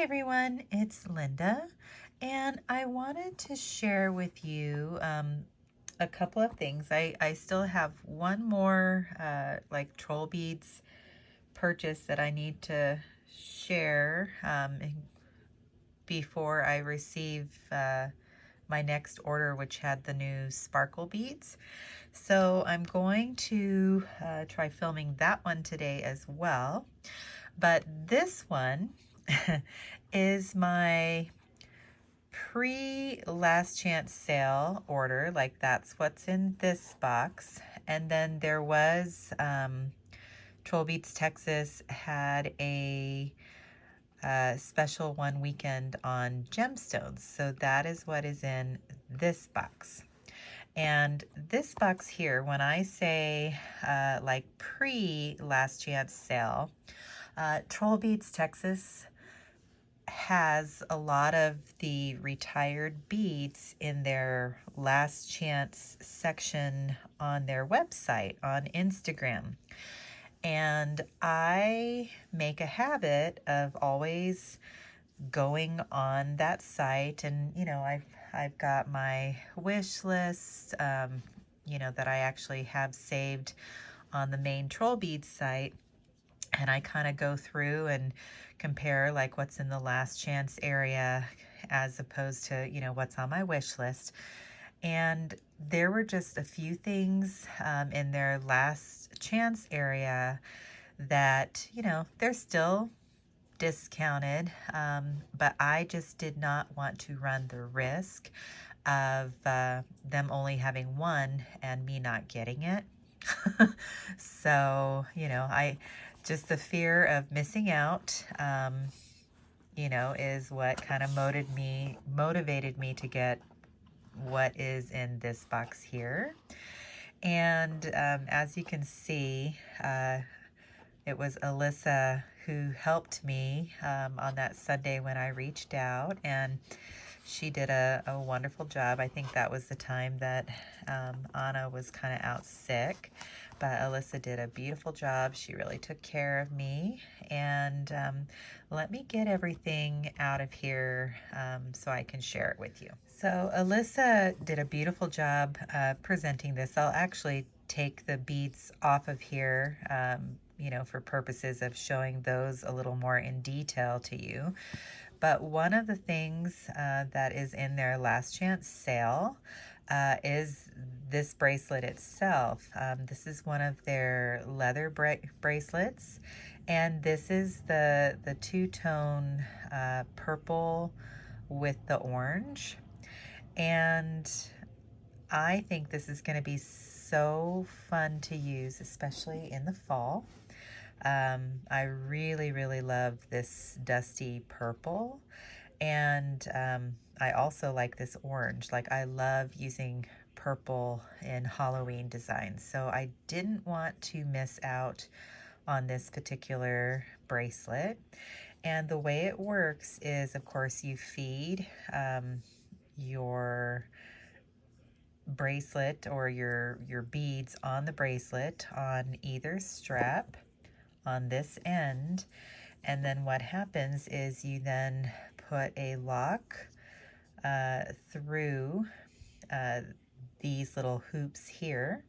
everyone, it's Linda, and I wanted to share with you a couple of things. I still have one more like troll beads purchase that I need to share before I receive my next order, which had the new sparkle beads. So I'm going to try filming that one today as well. But this one is my pre-last chance sale order. Like, that's what's in this box. And then there was Trollbeads Texas had a special one weekend on Gemstones. So that is what is in this box. And this box here, when I say like pre-last chance sale, Trollbeads Texas has a lot of the retired beads in their last chance section on their website on Instagram. And I make a habit of always going on that site, and I've got my wish list, that I actually have saved on the main Troll Beads site, and I kind of go through and compare like what's in the last chance area as opposed to what's on my wish list. And there were just a few things in their last chance area that they're still discounted, but I just did not want to run the risk of them only having one and me not getting it. So I just, the fear of missing out is what kind of motivated me to get what is in this box here. And as you can see, it was Alyssa who helped me on that Sunday when I reached out, and she did a wonderful job. I think that was the time that Anna was kind of out sick, but Alyssa did a beautiful job. She really took care of me, and let me get everything out of here so I can share it with you. So Alyssa did a beautiful job presenting this. I'll actually take the beads off of here, for purposes of showing those a little more in detail to you. But one of the things that is in their last chance sale is this bracelet itself. This is one of their leather bracelets, and this is the two-tone purple with the orange. And I think this is going to be so fun to use, especially in the fall. I really, really love this dusty purple, and I also like this orange. Like, I love using purple in Halloween designs, so I didn't want to miss out on this particular bracelet. And the way it works is, of course, you feed your bracelet or your beads on the bracelet on either strap on this end, and then what happens is you then put a lock through these little hoops here,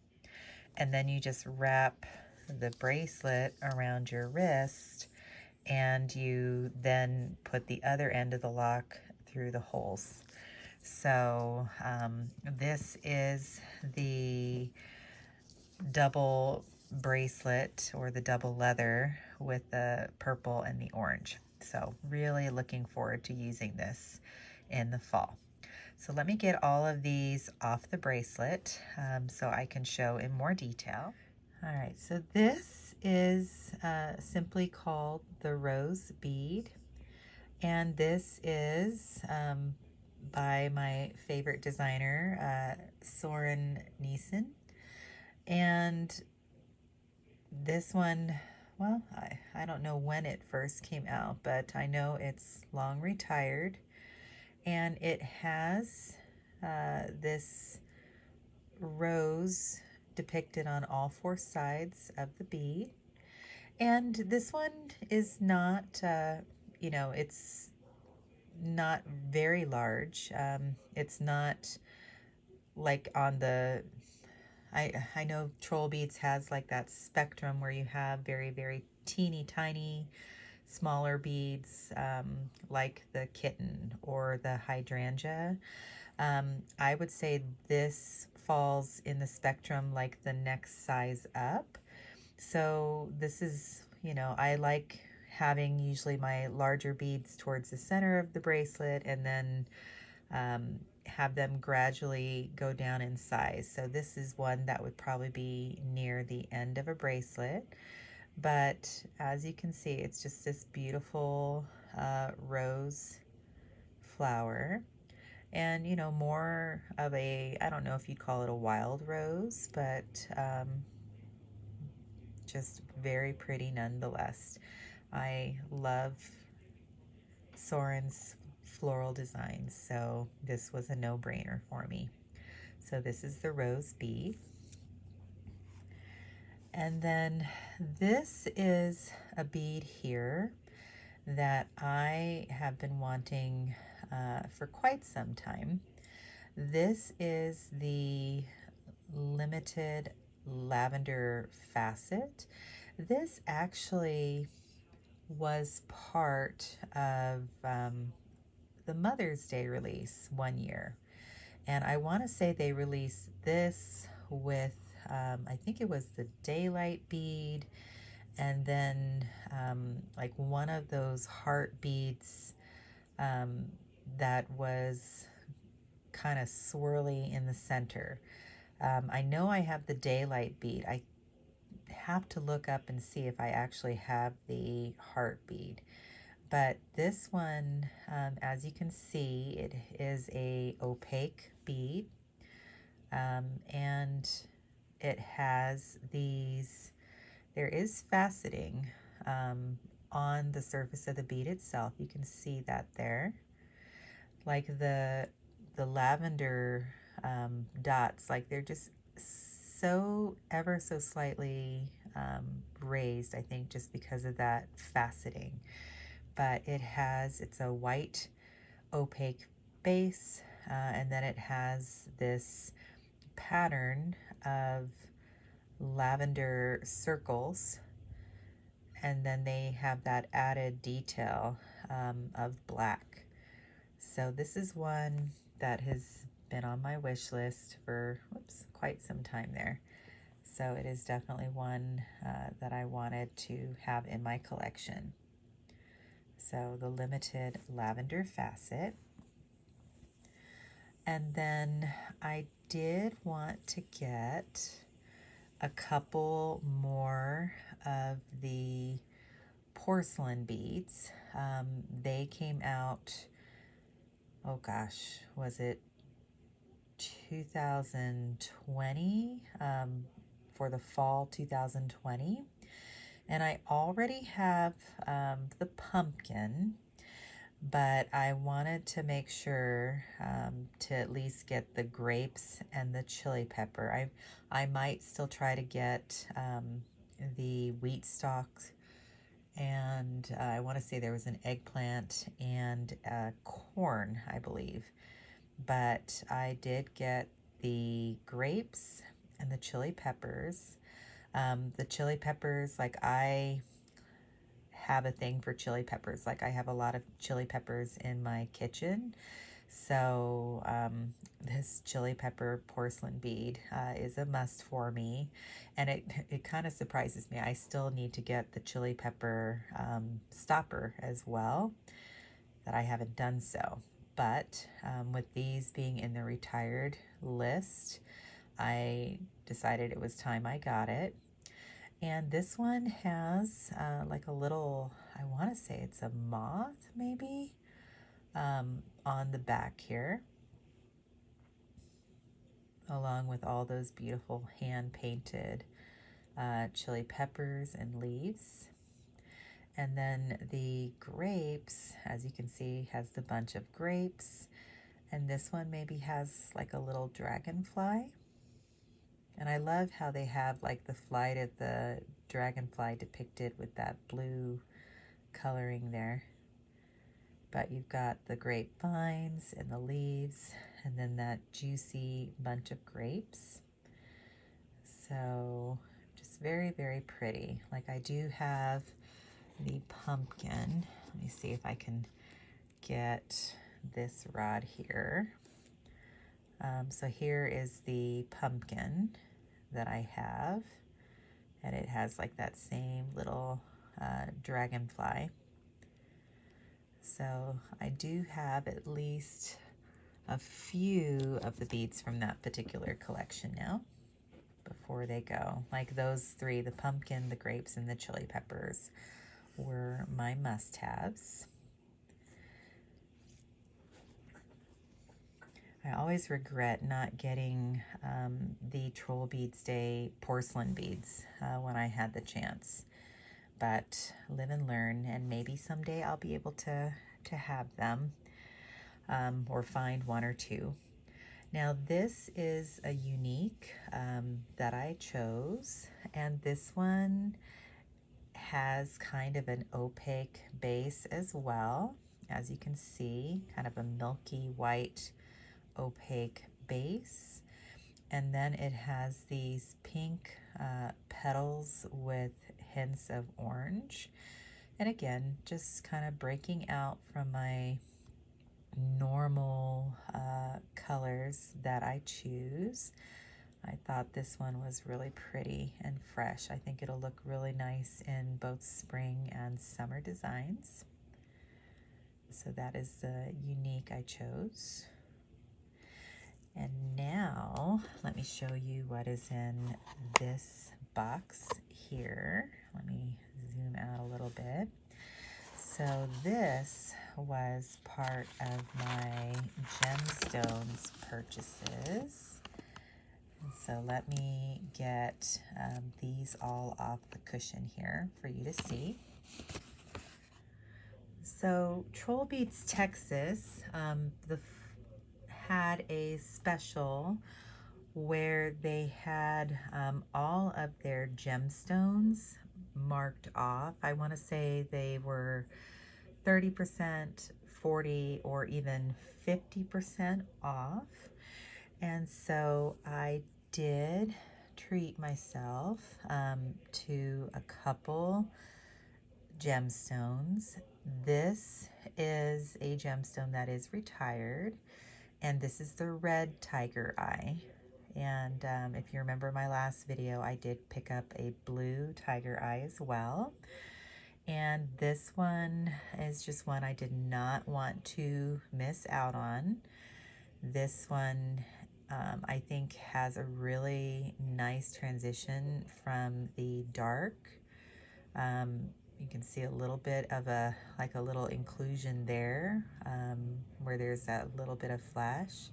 and then you just wrap the bracelet around your wrist, and you then put the other end of the lock through the holes. So this is the double bracelet, or the double leather, with the purple and the orange. So really looking forward to using this in the fall. So let me get all of these off the bracelet so I can show in more detail. All right, so this is simply called the rose bead, and this is by my favorite designer, Soren Neeson. And this one, well, I don't know when it first came out, but I know it's long retired, and it has this rose depicted on all four sides of the bead. And this one is not, it's not very large. It's not like on the, I know Trollbeads has like that spectrum where you have very, very teeny tiny smaller beads, like the kitten or the hydrangea. I would say this falls in the spectrum like the next size up. So this is, you know, I like having usually my larger beads towards the center of the bracelet and then have them gradually go down in size. So this is one that would probably be near the end of a bracelet. But as you can see, it's just this beautiful rose flower. And, you know, more of a, I don't know if you'd call it a wild rose, but just very pretty nonetheless. I love Soren's floral designs, so this was a no-brainer for me. So this is the rose bead. And then this is a bead here that I have been wanting for quite some time. This is the limited lavender facet. This actually was part of the Mother's Day release one year. And I want to say they released this with, I think it was the daylight bead, and then like one of those heart beads that was kind of swirly in the center. I know I have the daylight bead. I have to look up and see if I actually have the heart bead. But this one, as you can see, it is a opaque bead, and it has these, there is faceting on the surface of the bead itself. You can see that there. Like the lavender dots, like they're just so ever so slightly raised, I think, just because of that faceting. But it has, it's a white opaque base, and then it has this pattern of lavender circles, and then they have that added detail of black. So this is one that has been on my wish list for quite some time there. So it is definitely one that I wanted to have in my collection. So the limited lavender facet. And then I did want to get a couple more of the porcelain beads. They came out, oh gosh, was it 2020, for the fall 2020. And I already have the pumpkin, but I wanted to make sure to at least get the grapes and the chili pepper. I might still try to get the wheat stalks, and I want to say there was an eggplant and corn, I believe. But I did get the grapes and the chili peppers. The chili peppers, like I have a thing for chili peppers. Like I have a lot of chili peppers in my kitchen. So this chili pepper porcelain bead is a must for me. And it kind of surprises me. I still need to get the chili pepper stopper as well, that I haven't done so. But with these being in the retired list, I decided it was time I got it. And this one has like a little, I want to say it's a moth maybe, on the back here, along with all those beautiful hand-painted chili peppers and leaves. And then the grapes, as you can see, has the bunch of grapes. And this one maybe has like a little dragonfly. And I love how they have like the flight of the dragonfly depicted with that blue coloring there. but you've got the grapevines and the leaves, and then that juicy bunch of grapes. So just very, very pretty. Like, I do have the pumpkin. Let me see if I can get this rod here. So here is the pumpkin that I have, and it has like that same little dragonfly. So I do have at least a few of the beads from that particular collection now before they go. Like those three, the pumpkin, the grapes, and the chili peppers, were my must-haves. I always regret not getting the Trollbeads Day porcelain beads when I had the chance. But live and learn, and maybe someday I'll be able to have them or find one or two. Now this is a unique that I chose, and this one has kind of an opaque base as well. As you can see, kind of a milky white opaque base, and then it has these pink petals with hints of orange, and again just kind of breaking out from my normal colors that I choose. I thought this one was really pretty and fresh. I think it'll look really nice in both spring and summer designs. So that is the unique I chose. And now let me show you what is in this box here. Let me zoom out a little bit. So this was part of my Gemstones purchases. And so let me get these all off the cushion here for you to see. So Trollbeads Texas, had a special where they had all of their gemstones marked off. I want to say they were 30%, 40, or even 50% off. And so I did treat myself to a couple gemstones. This is a gemstone that is retired, and this is the red tiger eye. And if you remember my last video, I did pick up a blue tiger eye as well. And this one is just one I did not want to miss out on. This one I think has a really nice transition from the dark. You can see a little bit of a little inclusion there where there's that little bit of flash,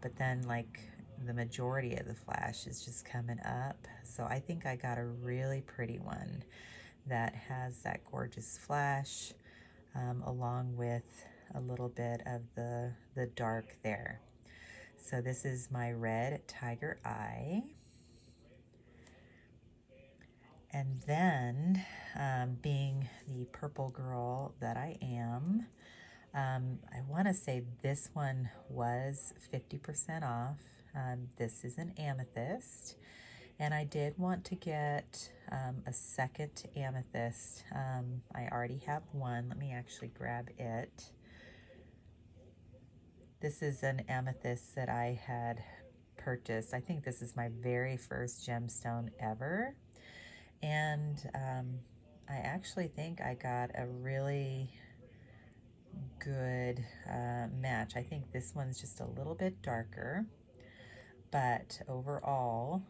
but then like the majority of the flash is just coming up. So I think I got a really pretty one that has that gorgeous flash along with a little bit of the dark there. So this is my red tiger eye. And then, being the purple girl that I am, I want to say this one was 50% off. This is an amethyst, and I did want to get a second amethyst. I already have one. Let me actually grab it. This is an amethyst that I had purchased. I think this is my very first gemstone ever. And I actually think I got a really good match. I think this one's just a little bit darker, but overall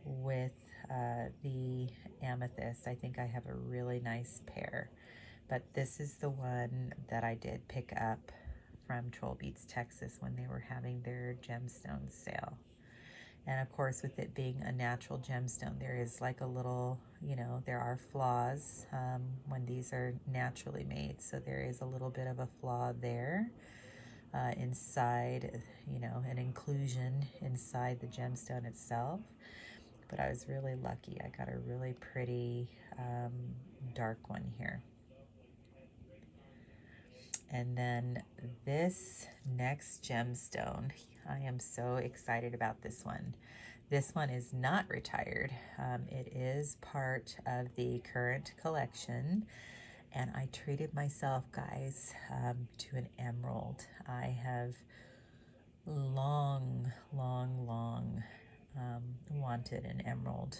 with the amethyst, I think I have a really nice pair. But this is the one that I did pick up from Trollbeads Texas when they were having their gemstone sale. And of course, with it being a natural gemstone, there is like a little, you know, there are flaws when these are naturally made. So there is a little bit of a flaw there inside, you know, an inclusion inside the gemstone itself. But I was really lucky. I got a really pretty dark one here. And then this next gemstone, I am so excited about this one. This one is not retired. It is part of the current collection, and I treated myself, guys, to an emerald. I have long wanted an emerald.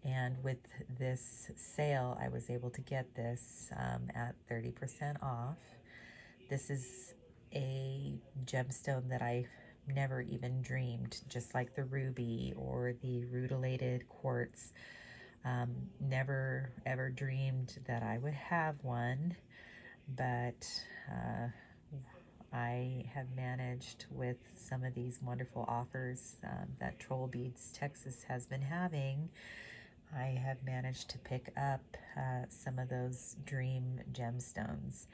And with this sale, I was able to get this at 30% off. This is a gemstone that I never even dreamed, just like the ruby or the rutilated quartz. Never ever dreamed that I would have one, but I have managed with some of these wonderful offers that Trollbeads Texas has been having. I have managed to pick up some of those dream gemstones.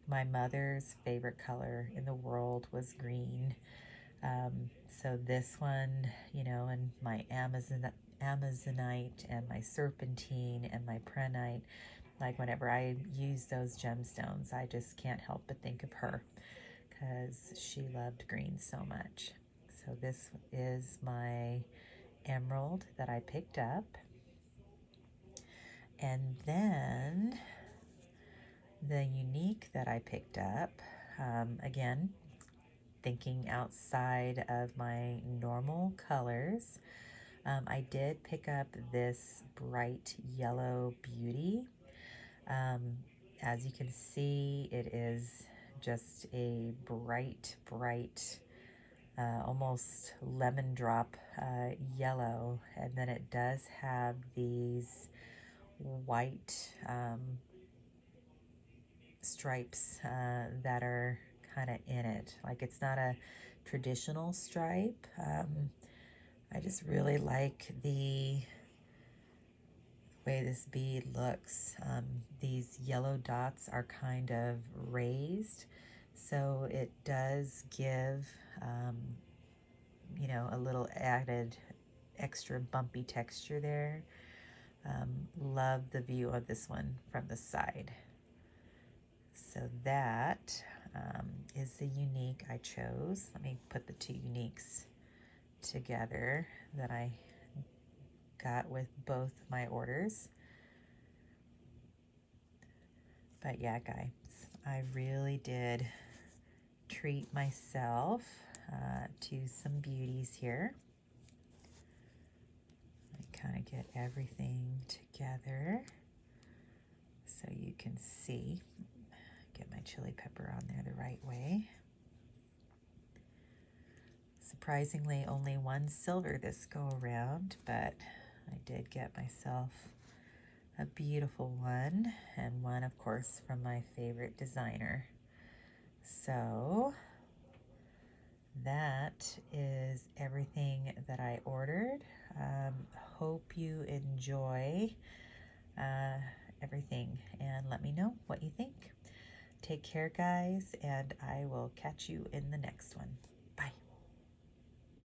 My mother's favorite color in the world was green. So this one, you know, and my Amazonite and my serpentine and my prehnite, like whenever I use those gemstones, I just can't help but think of her because she loved green so much. So this is my emerald that I picked up. And then the unique that I picked up, again, thinking outside of my normal colors, I did pick up this bright yellow beauty. As you can see, it is just a bright, almost lemon drop yellow, and then it does have these white stripes that are kind of in it. Like, it's not a traditional stripe. I just really like the way this bead looks. These yellow dots are kind of raised, so it does give you know, a little added extra bumpy texture there. Love the view of this one from the side. So that is the unique I chose. Let me put the two uniques together that I got with both my orders. But yeah, guys, I really did treat myself to some beauties here. I kind of get everything together so you can see. Get my chili pepper on there the right way. Surprisingly, only one silver this go around, but I did get myself a beautiful one, and one, of course, from my favorite designer. So that is everything that I ordered. Hope you enjoy everything, and let me know what you think. Take care, guys, and I will catch you in the next one.